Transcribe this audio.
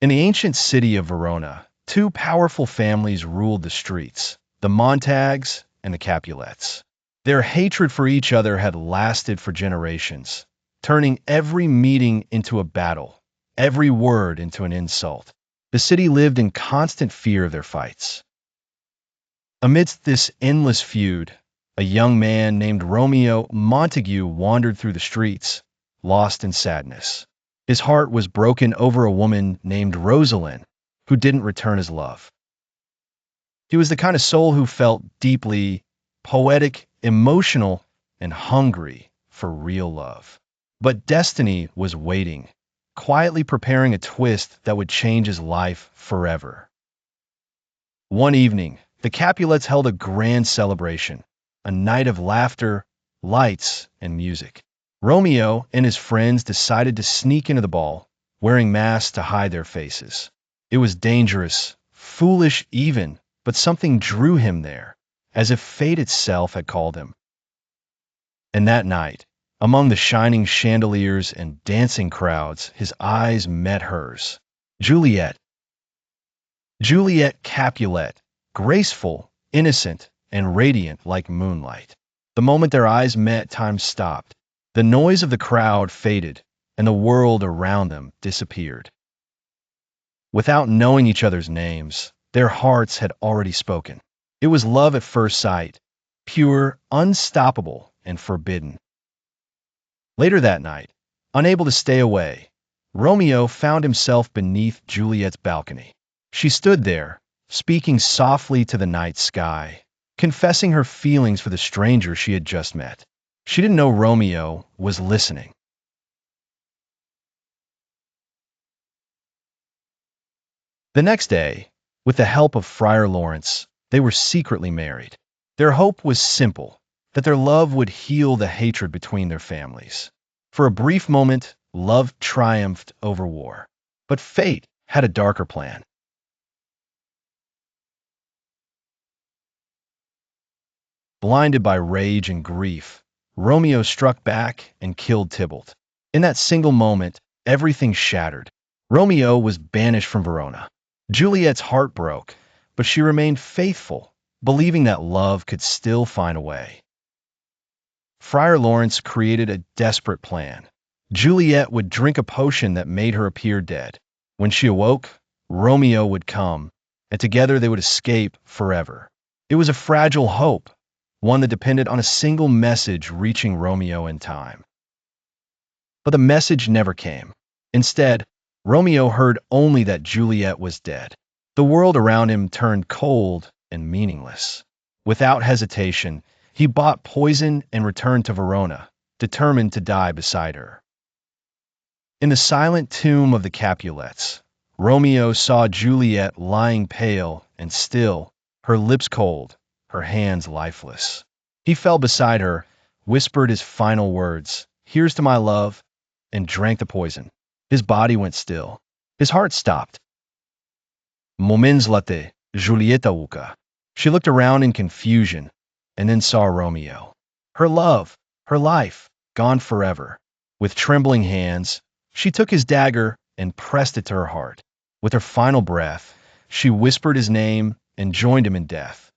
In the ancient city of Verona, two powerful families ruled the streets, the Montagues and the Capulets. Their hatred for each other had lasted for generations, turning every meeting into a battle, every word into an insult. The city lived in constant fear of their fights. Amidst this endless feud, a young man named Romeo Montague wandered through the streets, lost in sadness. His heart was broken over a woman named Rosalind, who didn't return his love. He was the kind of soul who felt deeply poetic, emotional, and hungry for real love. But destiny was waiting, quietly preparing a twist that would change his life forever. One evening, the Capulets held a grand celebration, a night of laughter, lights, and music. Romeo and his friends decided to sneak into the ball, wearing masks to hide their faces. It was dangerous, foolish even, but something drew him there, as if fate itself had called him. And that night, among the shining chandeliers and dancing crowds, his eyes met hers. Juliet. Juliet Capulet, graceful, innocent, and radiant like moonlight. The moment their eyes met, time stopped. The noise of the crowd faded, and the world around them disappeared. Without knowing each other's names, their hearts had already spoken. It was love at first sight, pure, unstoppable, and forbidden. Later that night, unable to stay away, Romeo found himself beneath Juliet's balcony. She stood there, speaking softly to the night sky, confessing her feelings for the stranger she had just met. She didn't know Romeo was listening. The next day, with the help of Friar Lawrence, they were secretly married. Their hope was simple, that their love would heal the hatred between their families. For a brief moment, love triumphed over war. But fate had a darker plan. Blinded by rage and grief, Romeo struck back and killed Tybalt. In that single moment, everything shattered. Romeo was banished from Verona. Juliet's heart broke, but she remained faithful, believing that love could still find a way. Friar Lawrence created a desperate plan. Juliet would drink a potion that made her appear dead. When she awoke, Romeo would come, and together they would escape forever. It was a fragile hope, one that depended on a single message reaching Romeo in time. But the message never came. Instead, Romeo heard only that Juliet was dead. The world around him turned cold and meaningless. Without hesitation, he bought poison and returned to Verona, determined to die beside her. In the silent tomb of the Capulets, Romeo saw Juliet lying pale and still, her lips cold, her hands lifeless. He fell beside her, whispered his final words, "Here's to my love," and drank the poison. His body went still. His heart stopped. Momenzlate, Julieta Uka. She looked around in confusion, and then saw Romeo. Her love, her life, gone forever. With trembling hands, she took his dagger and pressed it to her heart. With her final breath, she whispered his name and joined him in death.